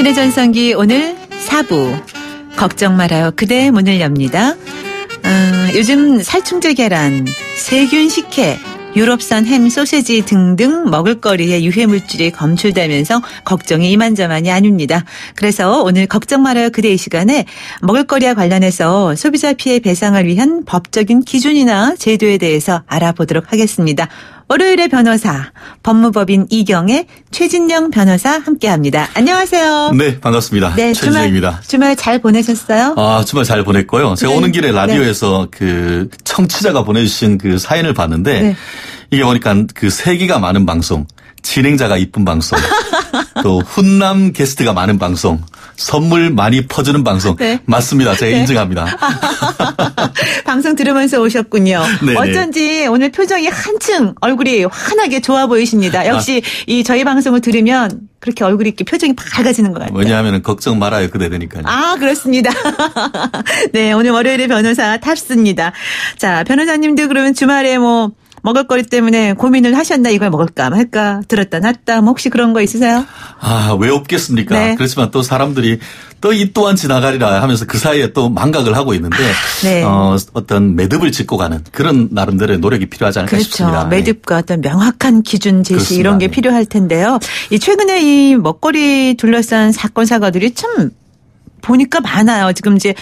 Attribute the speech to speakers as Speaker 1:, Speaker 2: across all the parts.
Speaker 1: 당신의 전성기 오늘 4부 걱정 말아요. 그대의 문을 엽니다. 요즘 살충제 계란, 세균 식혜, 유럽산 햄, 소세지 등등 먹을거리에 유해물질이 검출되면서 걱정이 이만저만이 아닙니다. 그래서 오늘 걱정 말아요 그대 이 시간에 먹을거리와 관련해서 소비자 피해 배상을 위한 법적인 기준이나 제도에 대해서 알아보도록 하겠습니다. 월요일의 변호사, 법무법인 이경의 최진영 변호사 함께합니다. 안녕하세요.
Speaker 2: 네, 반갑습니다.
Speaker 1: 네,
Speaker 2: 최진영입니다.
Speaker 1: 주말 잘 보내셨어요?
Speaker 2: 주말 잘 보냈고요. 제가 오는 길에 라디오에서 그 청취자가 보내주신 그 사연을 봤는데 이게 보니까 그 세기가 많은 방송, 진행자가 이쁜 방송, 또 훈남 게스트가 많은 방송, 선물 많이 퍼주는 방송. 네. 맞습니다. 제가 인정합니다.
Speaker 1: 방송 들으면서 오셨군요. 네네. 어쩐지 오늘 표정이 한층 얼굴이 환하게 좋아 보이십니다. 역시 이 저희 방송을 들으면 그렇게 얼굴이 이렇게 표정이 밝아지는 것 같아요.
Speaker 2: 왜냐하면 걱정 말아요 그대 되니까요.
Speaker 1: 그렇습니다. 네, 오늘 월요일에 변호사 탑습니다. 자, 변호사님도 그러면 주말에 먹을거리 때문에 고민을 하셨나? 이걸 먹을까 말까? 들었다 놨다. 혹시 그런 거 있으세요?
Speaker 2: 왜 없겠습니까? 네. 그렇지만 또 사람들이 또 이 또한 지나가리라 하면서 그 사이에 또 망각을 하고 있는데
Speaker 1: 네.
Speaker 2: 어떤 매듭을 짚고 가는 그런 나름대로의 노력이 필요하지 않을까 싶습니다.
Speaker 1: 매듭과 어떤 명확한 기준 제시
Speaker 2: 그렇습니다.
Speaker 1: 이런 게 필요할 텐데요. 최근에 이 먹거리 둘러싼 사건 사고들이 참 보니까 많아요. 지금 이제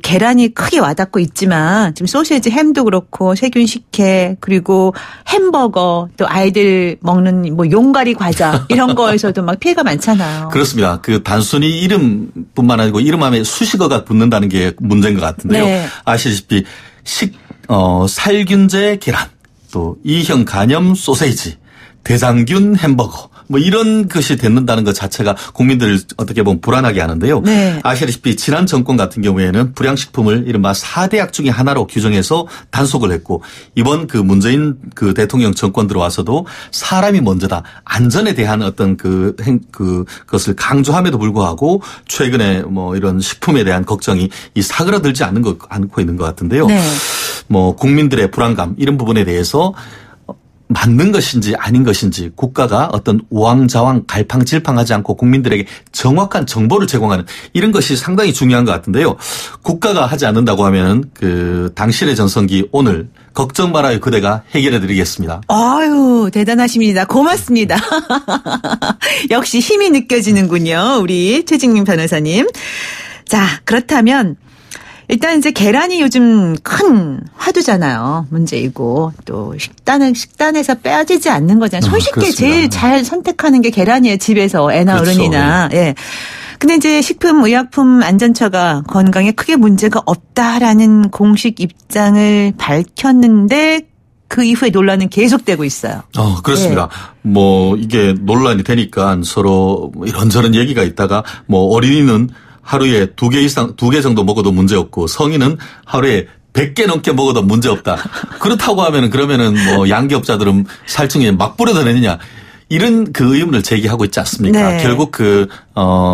Speaker 1: 계란이 크게 와닿고 있지만 지금 소시지 햄도 그렇고 세균 식혜 그리고 햄버거 또 아이들 먹는 용가리 과자 이런 거에서도 막 피해가 많잖아요.
Speaker 2: 그렇습니다. 그 단순히 이름뿐만 아니고 이름함에 수식어가 붙는다는 게 문제인 것 같은데요.
Speaker 1: 네.
Speaker 2: 아시다시피 살균제 계란 또 E형 간염 소세지 대장균 햄버거 이런 것이 됐는다는 것 자체가 국민들을 어떻게 보면 불안하게 하는데요.
Speaker 1: 네.
Speaker 2: 아시다시피 지난 정권 같은 경우에는 불량식품을 이른바 4대약 중에 하나로 규정해서 단속을 했고 이번 그 문재인 그 대통령 정권 들어와서도 사람이 먼저다. 안전에 대한 어떤 그것을 강조함에도 불구하고 최근에 이런 식품에 대한 걱정이 사그라들지 않고 있는 것 같은데요.
Speaker 1: 네.
Speaker 2: 국민들의 불안감 이런 부분에 대해서 맞는 것인지 아닌 것인지 국가가 어떤 우왕좌왕 갈팡질팡하지 않고 국민들에게 정확한 정보를 제공하는 이런 것이 상당히 중요한 것 같은데요. 국가가 하지 않는다고 하면 당신의 전성기 오늘 걱정 말아요 그대가 해결해 드리겠습니다.
Speaker 1: 아유 대단하십니다. 고맙습니다. 역시 힘이 느껴지는군요. 우리 최진영 변호사님. 자, 그렇다면 일단 이제 계란이 요즘 큰 화두잖아요. 문제이고 또 식단에서 빼지지 않는 거잖아요. 손쉽게
Speaker 2: 그렇습니다.
Speaker 1: 제일 잘 선택하는 게 계란이에요. 집에서 애나
Speaker 2: 그렇죠.
Speaker 1: 어른이나. 예. 근데 이제 식품의약품안전처가 건강에 크게 문제가 없다라는 공식 입장을 밝혔는데 그 이후에 논란은 계속되고 있어요.
Speaker 2: 그렇습니다. 네. 이게 논란이 되니까 서로 이런저런 얘기가 있다가 어린이는 하루에 2개 정도 먹어도 문제없고 성인은 하루에 100개 넘게 먹어도 문제없다. 그렇다고 하면은 그러면은 양기업자들은 살충에 막 뿌려다니느냐. 이런 그 의문을 제기하고 있지 않습니까?
Speaker 1: 네.
Speaker 2: 결국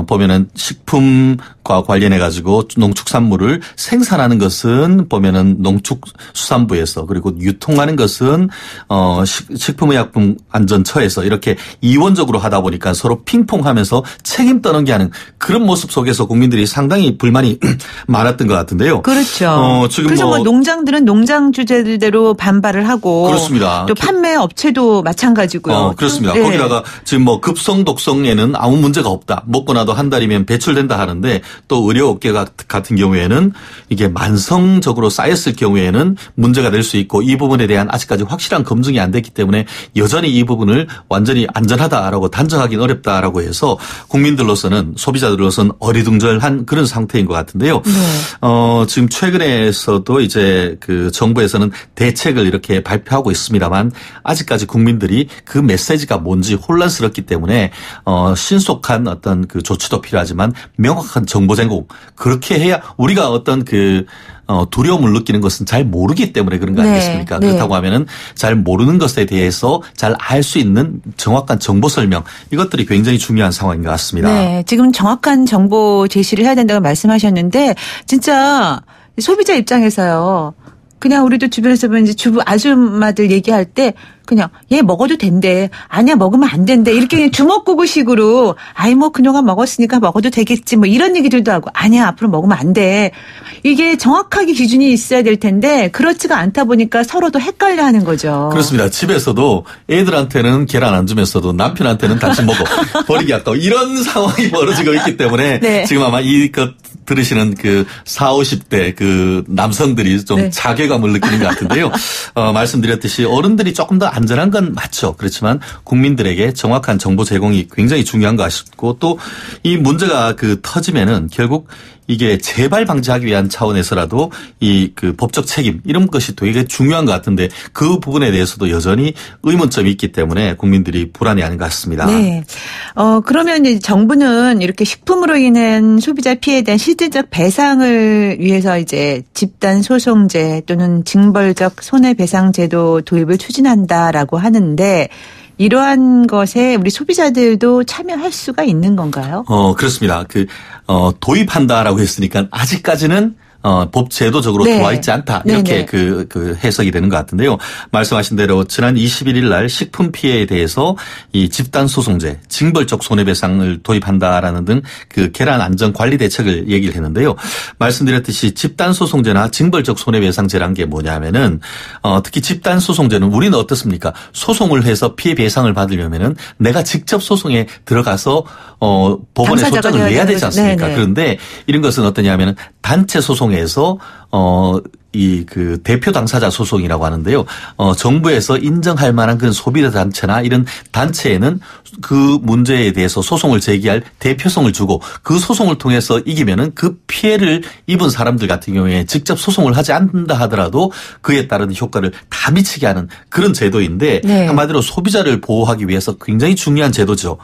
Speaker 2: 보면은 식품과 관련해 가지고 농축산물을 생산하는 것은 보면은 농축수산부에서 그리고 유통하는 것은 식품의약품안전처에서 이렇게 이원적으로 하다 보니까 서로 핑퐁하면서 책임 떠넘기하는 그런 모습 속에서 국민들이 상당히 불만이 많았던 것 같은데요.
Speaker 1: 그렇죠.
Speaker 2: 지금
Speaker 1: 그래서 농장들은 농장 주제대로 반발을 하고
Speaker 2: 그렇습니다.
Speaker 1: 또 판매 업체도 마찬가지고요.
Speaker 2: 그렇습니다.
Speaker 1: 네.
Speaker 2: 거기다가 지금 급성 독성에는 아무 문제가 없다. 먹고 나도 한 달이면 배출된다 하는데 또 의료업계 같은 경우에는 이게 만성적으로 쌓였을 경우에는 문제가 될 수 있고 이 부분에 대한 아직까지 확실한 검증이 안 됐기 때문에 여전히 이 부분을 완전히 안전하다라고 단정하기는 어렵다라고 해서 국민들로서는 소비자들로서는 어리둥절한 그런 상태인 것 같은데요.
Speaker 1: 네.
Speaker 2: 지금 최근에서도 이제 정부에서는 대책을 이렇게 발표하고 있습니다만 아직까지 국민들이 그 메시지가 뭔지 혼란스럽기 때문에 신속한 어떤 조치도 필요하지만 명확한 정보 제공 그렇게 해야 우리가 어떤 두려움을 느끼는 것은 잘 모르기 때문에 그런 거 아니겠습니까?
Speaker 1: 네.
Speaker 2: 그렇다고 하면은 잘 모르는 것에 대해서 잘 알 수 있는 정확한 정보 설명 이것들이 굉장히 중요한 상황인 것 같습니다.
Speaker 1: 네, 지금 정확한 정보 제시를 해야 된다고 말씀하셨는데 진짜 소비자 입장에서요. 그냥 우리도 주변에서 보면 이제 주부 아줌마들 얘기할 때 그냥 얘 먹어도 된대. 아니야 먹으면 안 된대. 이렇게 그냥 주먹구구식으로 아이 뭐 그녀가 먹었으니까 먹어도 되겠지 뭐 이런 얘기들도 하고 아니야 앞으로 먹으면 안 돼. 이게 정확하게 기준이 있어야 될 텐데 그렇지가 않다 보니까 서로도 헷갈려하는 거죠.
Speaker 2: 그렇습니다. 집에서도 애들한테는 계란 안 주면서도 남편한테는 당신 먹어 버리기 아까워 이런 상황이 벌어지고 있기 때문에
Speaker 1: 네.
Speaker 2: 지금 아마 이것 들으시는 그 40, 50대 그 남성들이 좀
Speaker 1: 네.
Speaker 2: 자괴감을 느끼는 것 같은데요. 말씀드렸듯이 어른들이 조금 더 안전한 건 맞죠. 그렇지만 국민들에게 정확한 정보 제공이 굉장히 중요한 것 같고 또 이 문제가 그 터지면은 결국 이게 재발 방지하기 위한 차원에서라도 이 그 법적 책임 이런 것이 되게 중요한 것 같은데 그 부분에 대해서도 여전히 의문점이 있기 때문에 국민들이 불안해하는 것 같습니다.
Speaker 1: 네. 그러면 이제 정부는 이렇게 식품으로 인한 소비자 피해에 대한 실질적 배상을 위해서 이제 집단 소송제 또는 징벌적 손해배상 제도 도입을 추진한다라고 하는데 이러한 것에 우리 소비자들도 참여할 수가 있는 건가요?
Speaker 2: 그렇습니다. 도입한다라고 했으니까 아직까지는 법 제도적으로
Speaker 1: 네.
Speaker 2: 들어와 있지 않다. 이렇게 그 해석이 되는 것 같은데요. 말씀하신 대로 지난 21일 날 식품 피해에 대해서 이 집단 소송제, 징벌적 손해배상을 도입한다라는 등 그 계란 안전 관리 대책을 얘기를 했는데요. 말씀드렸듯이 집단 소송제나 징벌적 손해배상제란 게 뭐냐면은 특히 집단 소송제는 우리는 어떻습니까? 소송을 해서 피해 배상을 받으려면은 내가 직접 소송에 들어가서 법원에 소장을 내야 되지 않습니까? 네네. 그런데 이런 것은 어떠냐면은 단체 소송에서 이 그 대표 당사자 소송이라고 하는데요. 정부에서 인정할 만한 그런 소비자 단체나 이런 단체에는 그 문제에 대해서 소송을 제기할 대표성을 주고 그 소송을 통해서 이기면은 그 피해를 입은 사람들 같은 경우에 직접 소송을 하지 않는다 하더라도 그에 따른 효과를 다 미치게 하는 그런 제도인데 네. 한마디로 소비자를 보호하기 위해서 굉장히 중요한 제도죠.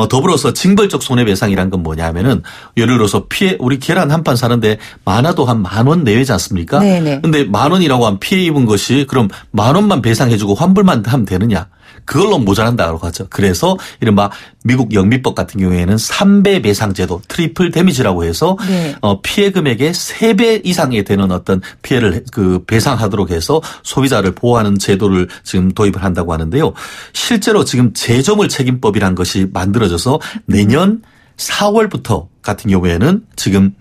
Speaker 2: 더불어서 징벌적 손해배상이란 건 뭐냐면은 예를 들어서 우리 계란 한 판 사는데 많아도 한 10,000원 내외지 않습니까? 네네. 근데 10,000원이라고 하면 피해 입은 것이 그럼 10,000원만 배상해주고 환불만 하면 되느냐? 그걸로 모자란다고 하죠. 그래서 이른바 미국 영미법 같은 경우에는 3배 배상제도 트리플 데미지라고 해서 네. 피해 금액의 3배 이상이 되는 어떤 피해를 배상하도록 해서 소비자를 보호하는 제도를 지금 도입을 한다고 하는데요. 실제로 지금 제조물 책임법이란 것이 만들어져서 내년 4월부터 같은 경우에는 지금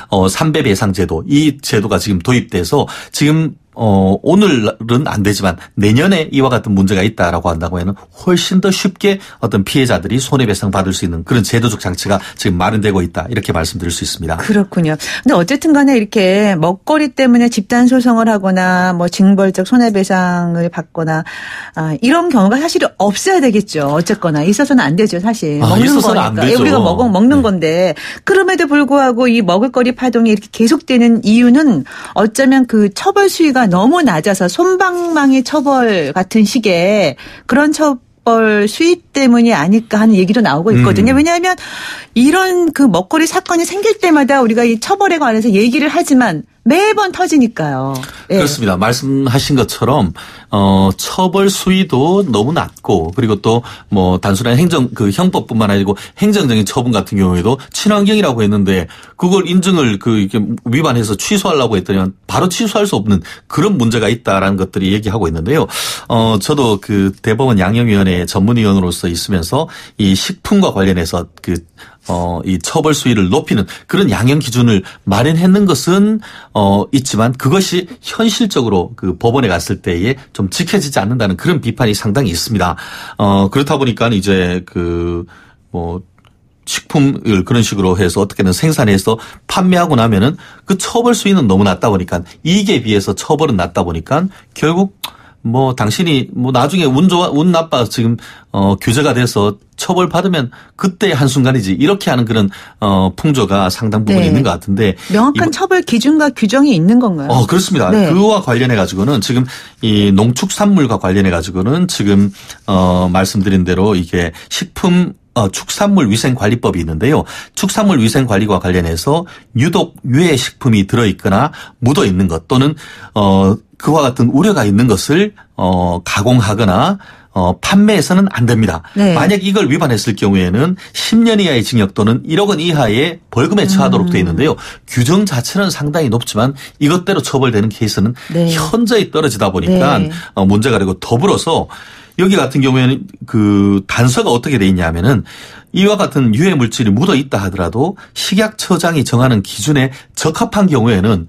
Speaker 2: 3배 배상 제도 이 제도가 지금 도입돼서 지금 오늘은 안 되지만 내년에 이와 같은 문제가 있다라고 한다고 하면 훨씬 더 쉽게 어떤 피해자들이 손해배상 받을 수 있는 그런 제도적 장치가 지금 마련되고 있다. 이렇게 말씀드릴 수 있습니다.
Speaker 1: 그렇군요. 근데 어쨌든 간에 이렇게 먹거리 때문에 집단 소송을 하거나 뭐 징벌적 손해배상을 받거나 이런 경우가 사실 없어야 되겠죠. 어쨌거나 있어서는 안 되죠. 사실. 먹는 거니까. 안 되죠. 우리가 먹는 네. 건데 그럼에도 불구하고 이 먹을거리 파동이 이렇게 계속되는 이유는 어쩌면 그 처벌 수위가 너무 낮아서 솜방망이 처벌 같은 식의 그런 처벌 수위 때문이 아닐까 하는 얘기도 나오고 있거든요. 왜냐하면 이런 그 먹거리 사건이 생길 때마다 우리가 이 처벌에 관해서 얘기를 하지만 매번 터지니까요. 네.
Speaker 2: 그렇습니다. 말씀하신 것처럼 처벌 수위도 너무 낮고 그리고 또 뭐 단순한 형법뿐만 아니고 행정적인 처분 같은 경우에도 친환경이라고 했는데 그걸 인증을 이렇게 위반해서 취소하려고 했더니 바로 취소할 수 없는 그런 문제가 있다라는 것들이 얘기하고 있는데요. 저도 그 대법원 양형위원회 전문위원으로서 있으면서 이 식품과 관련해서 이 처벌 수위를 높이는 그런 양형 기준을 마련했는 것은 있지만 그것이 현실적으로 그 법원에 갔을 때에 좀 지켜지지 않는다는 그런 비판이 상당히 있습니다. 그렇다 보니까 이제 식품을 그런 식으로 해서 어떻게든 생산해서 판매하고 나면은 그 처벌 수위는 너무 낮다 보니까 이익에 비해서 처벌은 낮다 보니까 결국 당신이 나중에 운 나빠 지금 규제가 돼서 처벌받으면 그때 한순간이지 이렇게 하는 그런 풍조가 상당 부분 네. 있는 것 같은데
Speaker 1: 명확한 처벌 기준과 규정이 있는 건가요?
Speaker 2: 그렇습니다. 네. 그와 관련해 가지고는 지금 이 농축산물과 관련해 가지고는 지금 말씀드린 대로 이게 식품 축산물 위생관리법이 있는데요. 축산물 위생관리와 관련해서 유독 유해 식품이 들어있거나 묻어 있는 것 또는 그와 같은 우려가 있는 것을 가공하거나 판매해서는 안 됩니다.
Speaker 1: 네.
Speaker 2: 만약 이걸 위반했을 경우에는 10년 이하의 징역 또는 1억 원 이하의 벌금에 처하도록 되어 있는데요. 규정 자체는 상당히 높지만 이것대로 처벌되는 케이스는
Speaker 1: 네.
Speaker 2: 현저히 떨어지다 보니까
Speaker 1: 네.
Speaker 2: 문제가 되고 더불어서 여기 같은 경우에는 그 단서가 어떻게 돼 있냐면은 이와 같은 유해 물질이 묻어 있다 하더라도 식약처장이 정하는 기준에 적합한 경우에는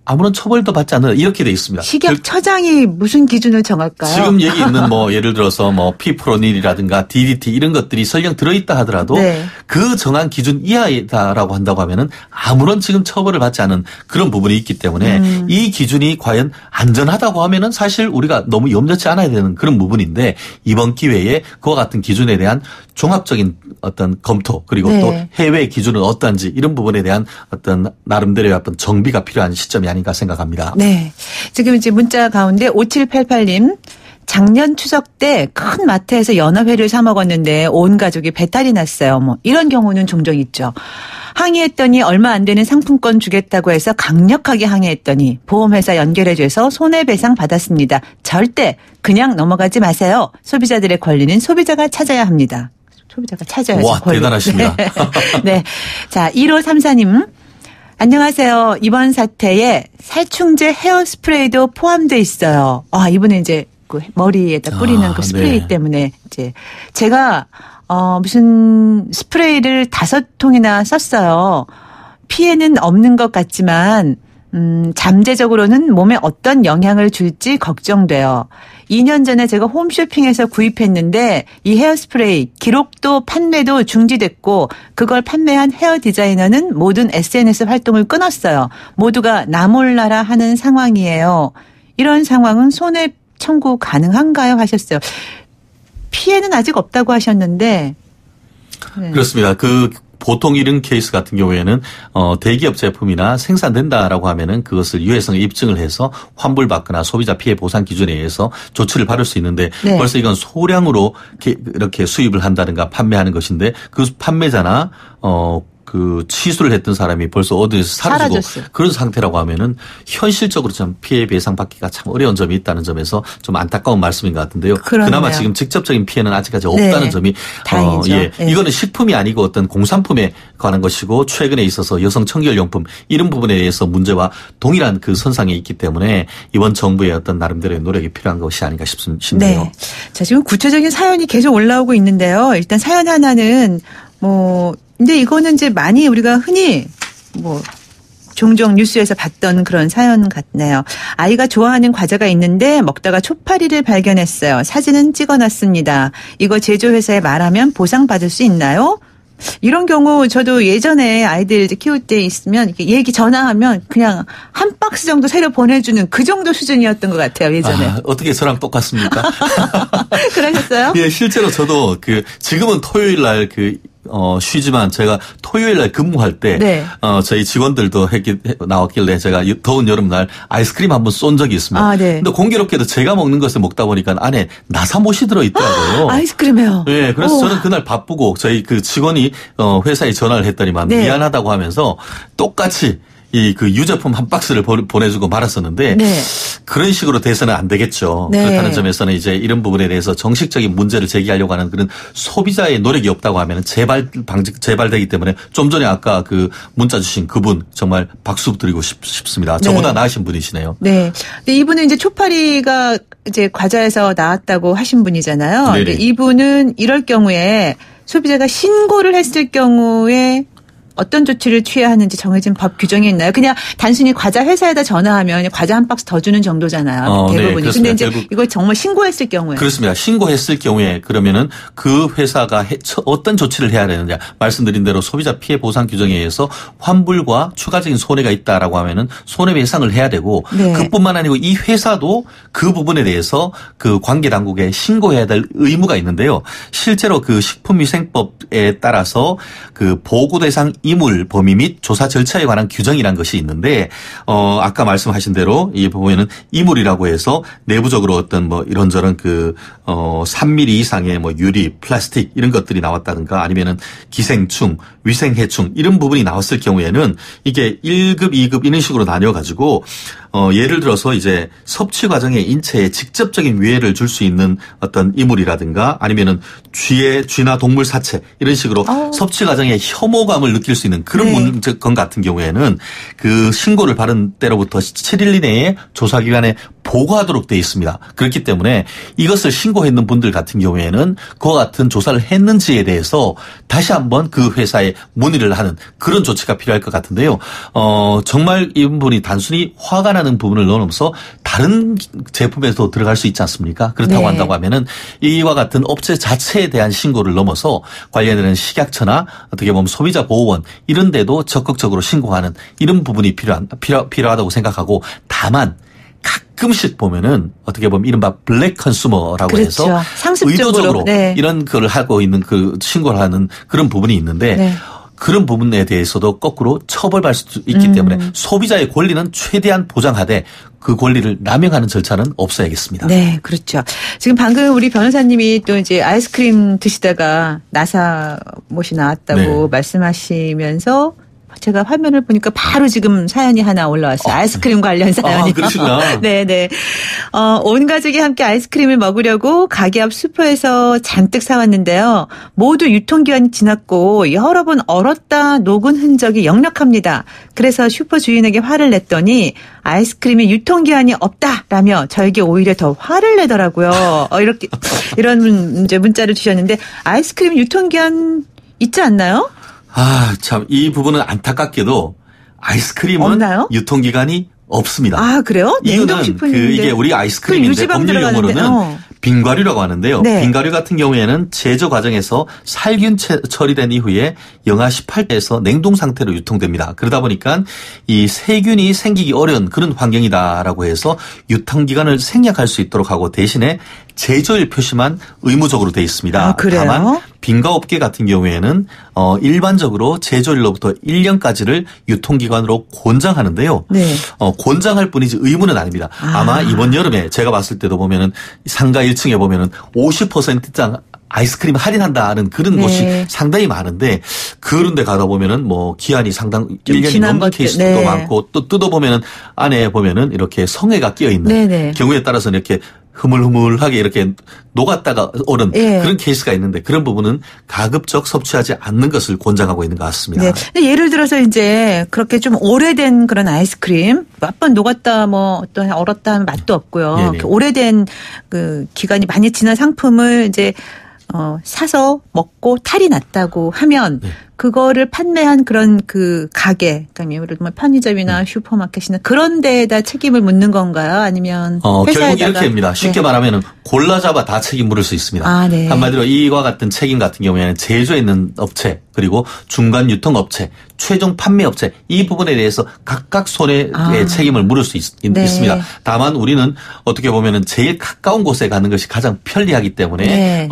Speaker 2: 아무런 처벌도 받지 않는다 이렇게 돼 있습니다.
Speaker 1: 식약처장이 무슨 기준을 정할까요?
Speaker 2: 지금 얘기 있는 예를 들어서 피프로닐이라든가 DDT 이런 것들이 설령 들어있다 하더라도
Speaker 1: 네.
Speaker 2: 그 정한 기준 이하다라고 한다고 하면은 아무런 지금 처벌을 받지 않은 그런 부분이 있기 때문에 이 기준이 과연 안전하다고 하면은 사실 우리가 너무 염려치 않아야 되는 그런 부분인데 이번 기회에 그와 같은 기준에 대한 종합적인 어떤 검토 그리고
Speaker 1: 네.
Speaker 2: 또 해외 기준은 어떤지 이런 부분에 대한 어떤 나름대로의 어떤 정비가 필요한 시점이 아닌가 생각합니다.
Speaker 1: 네. 지금 이제 문자 가운데 5788님. 작년 추석 때 큰 마트에서 연어회를 사 먹었는데 온 가족이 배탈이 났어요. 이런 경우는 종종 있죠. 항의했더니 얼마 안 되는 상품권 주겠다고 해서 강력하게 항의했더니 보험회사 연결해줘서 손해배상 받았습니다. 절대 그냥 넘어가지 마세요. 소비자들의 권리는 소비자가 찾아야 합니다. 소비자가 찾아야죠.
Speaker 2: 와,
Speaker 1: 권리.
Speaker 2: 대단하십니다.
Speaker 1: 네. 네. 자, 1534님. 안녕하세요. 이번 사태에 살충제 헤어스프레이도 포함되어 있어요. 이분은 이제 그 머리에다 뿌리는 그 스프레이
Speaker 2: 네.
Speaker 1: 때문에 이제 제가 무슨 스프레이를 5통이나 썼어요. 피해는 없는 것 같지만 잠재적으로는 몸에 어떤 영향을 줄지 걱정돼요. 2년 전에 제가 홈쇼핑에서 구입했는데 이 헤어스프레이 기록도 판매도 중지됐고 그걸 판매한 헤어 디자이너는 모든 SNS 활동을 끊었어요. 모두가 나 몰라라 하는 상황이에요. 이런 상황은 손해 청구 가능한가요? 하셨어요. 피해는 아직 없다고 하셨는데. 네.
Speaker 2: 그렇습니다. 보통 이런 케이스 같은 경우에는 대기업 제품이나 생산된다라고 하면은 그것을 유해성을 입증을 해서 환불받거나 소비자 피해 보상 기준에 의해서 조치를 받을 수 있는데
Speaker 1: 네.
Speaker 2: 벌써 이건 소량으로 이렇게 수입을 한다든가 판매하는 것인데 그 판매자나 그 취수를 했던 사람이 벌써 어디에서 사라지고
Speaker 1: 사라졌어요.
Speaker 2: 그런 상태라고 하면은 현실적으로 좀 피해 배상 받기가 참 어려운 점이 있다는 점에서 좀 안타까운 말씀인 것 같은데요.
Speaker 1: 그러네요.
Speaker 2: 그나마 지금 직접적인 피해는 아직까지 없다는
Speaker 1: 네.
Speaker 2: 점이
Speaker 1: 다행이죠.
Speaker 2: 예.
Speaker 1: 네.
Speaker 2: 이거는 식품이 아니고 어떤 공산품에 관한 것이고 최근에 있어서 여성 청결용품 이런 부분에 대해서 문제와 동일한 그 선상에 있기 때문에 이번 정부의 어떤 나름대로의 노력이 필요한 것이 아닌가 싶네요.
Speaker 1: 네. 자, 지금 구체적인 사연이 계속 올라오고 있는데요. 일단 사연 하나는 근데 이거는 이제 많이 우리가 흔히 종종 뉴스에서 봤던 그런 사연 같네요. 아이가 좋아하는 과자가 있는데 먹다가 초파리를 발견했어요. 사진은 찍어놨습니다. 이거 제조회사에 말하면 보상받을 수 있나요? 이런 경우 저도 예전에 아이들 키울 때 있으면 이렇게 얘기 전화하면 그냥 한 박스 정도 새로 보내주는 그 정도 수준이었던 것 같아요. 예전에.
Speaker 2: 어떻게 저랑 똑같습니까?
Speaker 1: 그러셨어요?
Speaker 2: 예, 실제로 저도 지금은 토요일 날 쉬지만 제가 토요일 날 근무할 때
Speaker 1: 네.
Speaker 2: 저희 직원들도 나왔길래 제가 더운 여름날 아이스크림 한번 쏜 적이 있습니다.
Speaker 1: 아, 네.
Speaker 2: 근데 공교롭게도 제가 먹는 것을 먹다 보니까 안에 나사못이 들어있더라고요.
Speaker 1: 아이스크림이요?
Speaker 2: 네, 그래서 저는 그날 바쁘고 저희 그 직원이 회사에 전화를 했더니만
Speaker 1: 네.
Speaker 2: 미안하다고 하면서 똑같이 그 유제품 한 박스를 보내주고 말았었는데
Speaker 1: 네.
Speaker 2: 그런 식으로 돼서는 안 되겠죠.
Speaker 1: 네.
Speaker 2: 그렇다는 점에서는 이제 이런 부분에 대해서 정식적인 문제를 제기하려고 하는 그런 소비자의 노력이 없다고 하면 재발되기 때문에 좀 전에 아까 그 문자 주신 그분 정말 박수 드리고 싶습니다. 저보다
Speaker 1: 네.
Speaker 2: 나으신 분이시네요.
Speaker 1: 네. 근데 이분은 이제 초파리가 이제 과자에서 나왔다고 하신 분이잖아요.
Speaker 2: 네네.
Speaker 1: 근데 이분은 이럴 경우에 소비자가 신고를 했을 경우에 어떤 조치를 취해야 하는지 정해진 법 규정이 있나요? 그냥 단순히 과자 회사에다 전화하면 과자 한 박스 더 주는 정도잖아요.
Speaker 2: 네,
Speaker 1: 대부분이. 근데 이제 이걸 정말 신고했을 경우에.
Speaker 2: 그렇습니다. 신고했을 경우에 그러면은 그 회사가 어떤 조치를 해야 되느냐. 말씀드린 대로 소비자 피해 보상 규정에 의해서 환불과 추가적인 손해가 있다라고 하면은 손해배상을 해야 되고
Speaker 1: 네.
Speaker 2: 그뿐만 아니고 이 회사도 그 부분에 대해서 그 관계 당국에 신고해야 될 의무가 있는데요. 실제로 그 식품위생법에 따라서 그 보고 대상 이물 범위 및 조사 절차에 관한 규정이라는 것이 있는데 아까 말씀하신 대로 이 보면은 이물이라고 해서 내부적으로 어떤 뭐 이런저런 3mm 이상의 뭐 유리, 플라스틱 이런 것들이 나왔다든가 아니면은 기생충, 위생해충 이런 부분이 나왔을 경우에는 이게 1급, 2급 이런 식으로 나뉘어 가지고 예를 들어서 이제 섭취 과정에 인체에 직접적인 위해를 줄 수 있는 어떤 이물이라든가 아니면은 쥐나 동물 사체 이런 식으로 섭취 과정에 혐오감을 느낄 수 있는 그런 문건 같은 경우에는 그 신고를 받은 때로부터 7일 이내에 조사기관에 보고하도록 되어 있습니다. 그렇기 때문에 이것을 신고했는 분들 같은 경우에는 그와 같은 조사를 했는지에 대해서 다시 한번 그 회사에 문의를 하는 그런 조치가 필요할 것 같은데요. 정말 이분이 단순히 화가 나는 부분을 넘어서 다른 제품에도 들어갈 수 있지 않습니까? 그렇다고
Speaker 1: 네.
Speaker 2: 한다고 하면은 이와 같은 업체 자체에 대한 신고를 넘어서 관련되는 식약처나 어떻게 보면 소비자보호원 이런 데도 적극적으로 신고하는 이런 부분이 필요하다고 생각하고 다만 가끔씩 보면은 어떻게 보면 이른바 블랙 컨슈머라고
Speaker 1: 그렇죠.
Speaker 2: 해서
Speaker 1: 상습적으로.
Speaker 2: 의도적으로
Speaker 1: 네.
Speaker 2: 이런 걸 하고 있는 그 신고를 하는 그런 부분이 있는데
Speaker 1: 네.
Speaker 2: 그런 부분에 대해서도 거꾸로 처벌받을 수 있기 때문에 소비자의 권리는 최대한 보장하되 그 권리를 남용하는 절차는 없어야겠습니다.
Speaker 1: 네, 그렇죠. 지금 방금 우리 변호사님이 또 이제 아이스크림 드시다가 나사못이 나왔다고
Speaker 2: 네.
Speaker 1: 말씀하시면서 제가 화면을 보니까 바로 지금 사연이 하나 올라왔어요. 아이스크림 관련 사연이.
Speaker 2: 그러시구나.
Speaker 1: 네네. 온 가족이 함께 아이스크림을 먹으려고 가게 앞 슈퍼에서 잔뜩 사왔는데요. 모두 유통기한이 지났고 여러 번 얼었다 녹은 흔적이 역력합니다. 그래서 슈퍼 주인에게 화를 냈더니 아이스크림이 유통기한이 없다라며 저에게 오히려 더 화를 내더라고요. 이렇게 이런 문자를 주셨는데 아이스크림 유통기한 있지 않나요?
Speaker 2: 참, 이 부분은 안타깝게도 아이스크림은
Speaker 1: 없나요?
Speaker 2: 유통기간이 없습니다.
Speaker 1: 아, 그래요?
Speaker 2: 이유는
Speaker 1: 냉동식품인데.
Speaker 2: 이게 우리 아이스크림인데
Speaker 1: 유지방
Speaker 2: 법률 용어로는
Speaker 1: 들어가는데,
Speaker 2: 빙과류라고 하는데요.
Speaker 1: 네.
Speaker 2: 빙과류 같은 경우에는 제조 과정에서 살균 처리된 이후에 영하 18도에서 냉동 상태로 유통됩니다. 그러다 보니까 이 세균이 생기기 어려운 그런 환경이다라고 해서 유통기간을 생략할 수 있도록 하고 대신에 제조일 표시만 의무적으로 돼 있습니다.
Speaker 1: 아, 그래요?
Speaker 2: 다만 빙과업계 같은 경우에는 일반적으로 제조일로부터 1년까지를 유통기간으로 권장하는데요.
Speaker 1: 네.
Speaker 2: 권장할 뿐이지 의무는 아닙니다. 아마 이번 여름에 제가 봤을 때도 보면은 상가 1층에 보면은 50%장 아이스크림 할인한다는 그런
Speaker 1: 네.
Speaker 2: 곳이 상당히 많은데 그런 데 가다 보면은 뭐 기한이 상당 1년이 넘는 케이스도
Speaker 1: 네.
Speaker 2: 많고 또 뜯어보면은 안에 보면은 이렇게 성에가 끼어 있는
Speaker 1: 네네.
Speaker 2: 경우에 따라서는 이렇게 흐물흐물하게 이렇게 녹았다가 얼은
Speaker 1: 예.
Speaker 2: 그런 케이스가 있는데 그런 부분은 가급적 섭취하지 않는 것을 권장하고 있는 것 같습니다.
Speaker 1: 네. 근데 예를 들어서 이제 그렇게 좀 오래된 그런 아이스크림 몇 번 녹았다 뭐 어떤 얼었다 하면 맛도 없고요.
Speaker 2: 네네.
Speaker 1: 이렇게 오래된 그 기간이 많이 지난 상품을 이제 사서 먹고 탈이 났다고 하면
Speaker 2: 네.
Speaker 1: 그거를 판매한 그런 그 가게, 그러니까 예를 들면 편의점이나 슈퍼마켓이나 그런 데에다 책임을 묻는 건가요? 아니면 회사에다가?
Speaker 2: 결국 이렇게 합니다. 쉽게 말하면 골라잡아 다 책임 물을 수 있습니다.
Speaker 1: 아, 네.
Speaker 2: 한마디로 이와 같은 책임 같은 경우에는 제조에 있는 업체 그리고 중간 유통업체, 최종 판매업체 이 부분에 대해서 각각 손에 책임을 물을 수
Speaker 1: 네.
Speaker 2: 있습니다. 다만 우리는 어떻게 보면은 제일 가까운 곳에 가는 것이 가장 편리하기 때문에
Speaker 1: 네.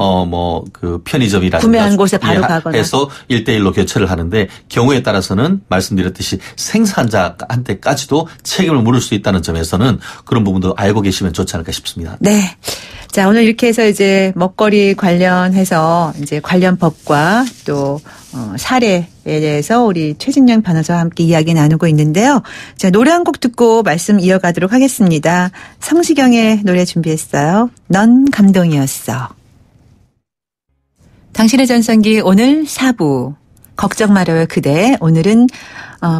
Speaker 2: 그 편의점이라든가
Speaker 1: 구매한 곳에 바로 가거나
Speaker 2: 해서 1:1로 교체를 하는데 경우에 따라서는 말씀드렸듯이 생산자한테까지도 책임을 물을 수 있다는 점에서는 그런 부분도 알고 계시면 좋지 않을까 싶습니다.
Speaker 1: 네. 자, 오늘 이렇게 해서 이제 먹거리 관련해서 이제 관련 법과 또 사례에 대해서 우리 최진영 변호사와 함께 이야기 나누고 있는데요. 자, 노래 한 곡 듣고 말씀 이어가도록 하겠습니다. 성시경의 노래 준비했어요. 넌 감동이었어. 당신의 전성기 오늘 4부. 걱정 말아요 그대. 오늘은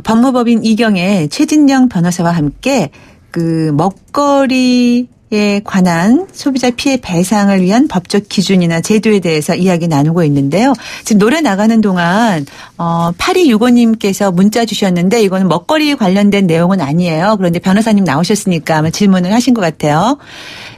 Speaker 1: 법무법인 이경의 최진영 변호사와 함께 그 먹거리에 관한 소비자 피해 배상을 위한 법적 기준이나 제도에 대해서 이야기 나누고 있는데요. 지금 노래 나가는 동안 8265님께서 문자 주셨는데 이거는 먹거리 관련된 내용은 아니에요. 그런데 변호사님 나오셨으니까 아마 질문을 하신 것 같아요.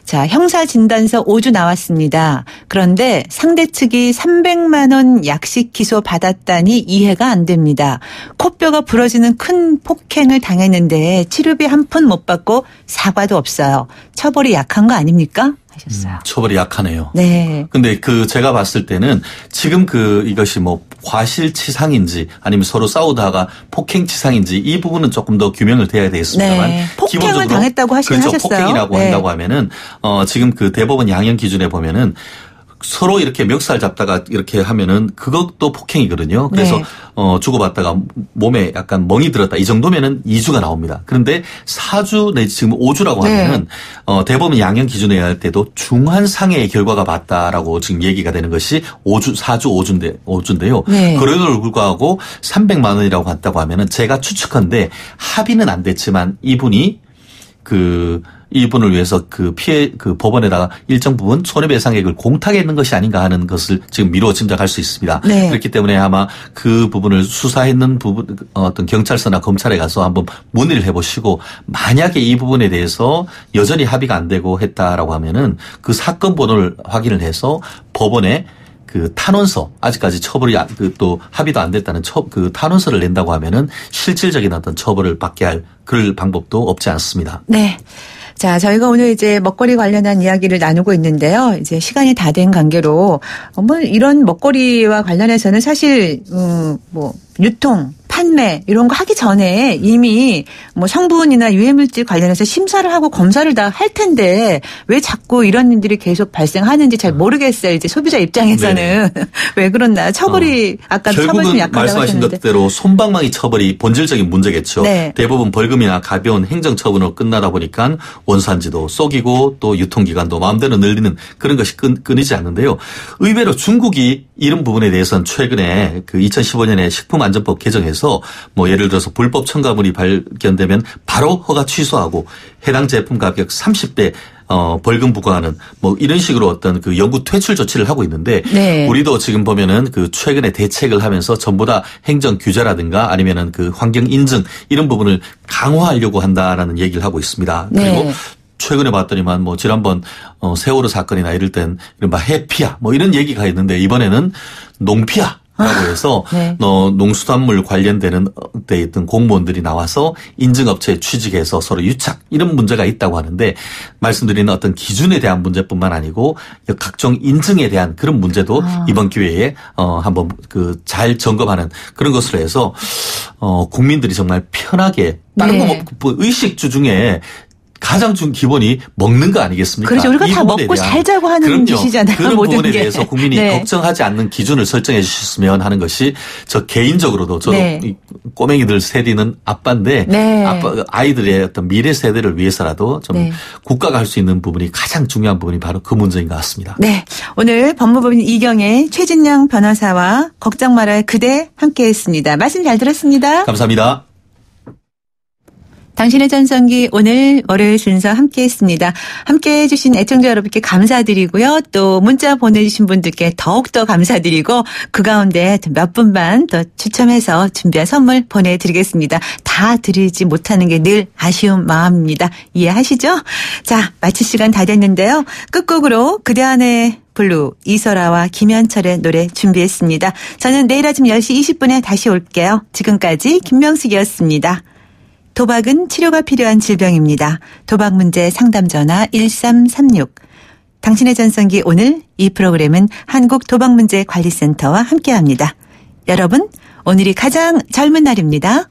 Speaker 1: 자, 형사진단서 5주 나왔습니다. 그런데 상대 측이 300만 원 약식 기소 받았다니 이해가 안 됩니다. 코뼈가 부러지는 큰 폭행을 당했는데 치료비 한 푼 못 받고 사과도 없어요. 처벌이 약한 거 아닙니까? 하셨어요.
Speaker 2: 처벌이 약하네요.
Speaker 1: 네.
Speaker 2: 근데 제가 봤을 때는 지금 이것이 뭐 과실치상인지 아니면 서로 싸우다가 폭행치상인지 이 부분은 조금 더 규명을 돼야 되겠습니다만.
Speaker 1: 네. 폭행을 당했다고 하시긴
Speaker 2: 그렇죠.
Speaker 1: 하셨어요.
Speaker 2: 폭행이라고 한다고 하면은 지금 대법원 양형 기준에 보면은 서로 이렇게 멱살 잡다가 이렇게 하면은 그것도 폭행이거든요. 그래서
Speaker 1: 네.
Speaker 2: 주고받다가 몸에 약간 멍이 들었다. 이 정도면은 2주가 나옵니다. 그런데 4주 내지 지금 5주라고 하면은 대법원 양형 기준에 할 때도 중한 상해의 결과가 맞다라고 지금 얘기가 되는 것이 4주 5주인데요.
Speaker 1: 네.
Speaker 2: 그래도 불구하고 300만 원이라고 한다고 하면은 제가 추측한데 합의는 안 됐지만 이분을 위해서 법원에다가 일정 부분 손해배상액을 공탁했는 것이 아닌가 하는 것을 지금 미루어 짐작할 수 있습니다.
Speaker 1: 네.
Speaker 2: 그렇기 때문에 아마 그 부분을 수사했는 어떤 경찰서나 검찰에 가서 한번 문의를 해보시고 만약에 이 부분에 대해서 여전히 합의가 안 되고 했다라고 하면은 그 사건 번호를 확인을 해서 법원에 탄원서, 아직까지 처벌이 또 합의도 안 됐다는 탄원서를 낸다고 하면은 실질적인 어떤 처벌을 받게 할 그럴 방법도 없지 않습니다.
Speaker 1: 네. 자, 저희가 오늘 이제 먹거리 관련한 이야기를 나누고 있는데요. 이제 시간이 다 된 관계로 이런 먹거리와 관련해서는 사실 유통, 판매 이런 거 하기 전에 이미 성분이나 유해물질 관련해서 심사를 하고 검사를 다 할 텐데 왜 자꾸 이런 일들이 계속 발생하는지 잘 모르겠어요. 이제 소비자 입장에서는 왜 그렇나. 처벌이 아까 처벌이 좀 약하다고
Speaker 2: 말씀하신
Speaker 1: 하셨는데.
Speaker 2: 것대로 솜방망이 처벌이 본질적인 문제겠죠.
Speaker 1: 네. 대부분
Speaker 2: 벌금이나 가벼운 행정처분으로 끝나다 보니까 원산지도 쏘기고 또 유통기간도 마음대로 늘리는 그런 것이 끊이지 않는데요. 의외로 중국이 이런 부분에 대해서는 최근에 2015년에 식품안전법 개정해서 예를 들어서 불법 첨가물이 발견되면 바로 허가 취소하고 해당 제품 가격 30배 벌금 부과하는 이런 식으로 어떤 영구 퇴출 조치를 하고 있는데
Speaker 1: 네.
Speaker 2: 우리도 지금 보면은 최근에 대책을 하면서 전부 다 행정 규제라든가 아니면은 환경 인증 이런 부분을 강화하려고 한다라는 얘기를 하고 있습니다.
Speaker 1: 네.
Speaker 2: 그리고 최근에 봤더니만 지난번 세월호 사건이나 이럴 땐 이른바 해피아 이런 얘기가 있는데 이번에는 농피아 라고 해서
Speaker 1: 네.
Speaker 2: 농수산물 관련되는 데 있던 공무원들이 나와서 인증업체에 취직해서 서로 유착 이런 문제가 있다고 하는데 말씀드리는 어떤 기준에 대한 문제뿐만 아니고 각종 인증에 대한 그런 문제도 이번 기회에 한번 잘 점검하는 그런 것으로 해서 국민들이 정말 편하게 다른
Speaker 1: 네.
Speaker 2: 거 의식주 중에 가장 기본이 먹는 거 아니겠습니까?
Speaker 1: 그렇죠. 우리가 다 먹고 살자고 하는 짓이잖아요.
Speaker 2: 그런
Speaker 1: 모든
Speaker 2: 부분에
Speaker 1: 게.
Speaker 2: 대해서 국민이
Speaker 1: 네.
Speaker 2: 걱정하지 않는 기준을 설정해 주셨으면 하는 것이 저 개인적으로도 저도
Speaker 1: 네.
Speaker 2: 이 꼬맹이들 세대는 아빠인데
Speaker 1: 네.
Speaker 2: 아이들의 어떤 미래 세대를 위해서라도 좀
Speaker 1: 네.
Speaker 2: 국가가 할 수 있는 부분이 가장 중요한 부분이 바로 그 문제인 것 같습니다.
Speaker 1: 네. 오늘 법무법인 이경의 최진영 변호사와 걱정 말아요 그대 함께했습니다. 말씀 잘 들었습니다.
Speaker 2: 감사합니다.
Speaker 1: 당신의 전성기 오늘 월요일 순서 함께했습니다. 함께해 주신 애청자 여러분께 감사드리고요. 또 문자 보내주신 분들께 더욱더 감사드리고 그 가운데 몇 분만 더 추첨해서 준비한 선물 보내드리겠습니다. 다 드리지 못하는 게 늘 아쉬운 마음입니다. 이해하시죠? 자, 마칠 시간 다 됐는데요. 끝곡으로 그대 안의 블루 이소라와 김현철의 노래 준비했습니다. 저는 내일 아침 10시 20분에 다시 올게요. 지금까지 김명숙이었습니다. 도박은 치료가 필요한 질병입니다. 도박 문제 상담 전화 1336. 당신의 전성기 오늘 이 프로그램은 한국도박문제관리센터와 함께합니다. 여러분, 오늘이 가장 젊은 날입니다.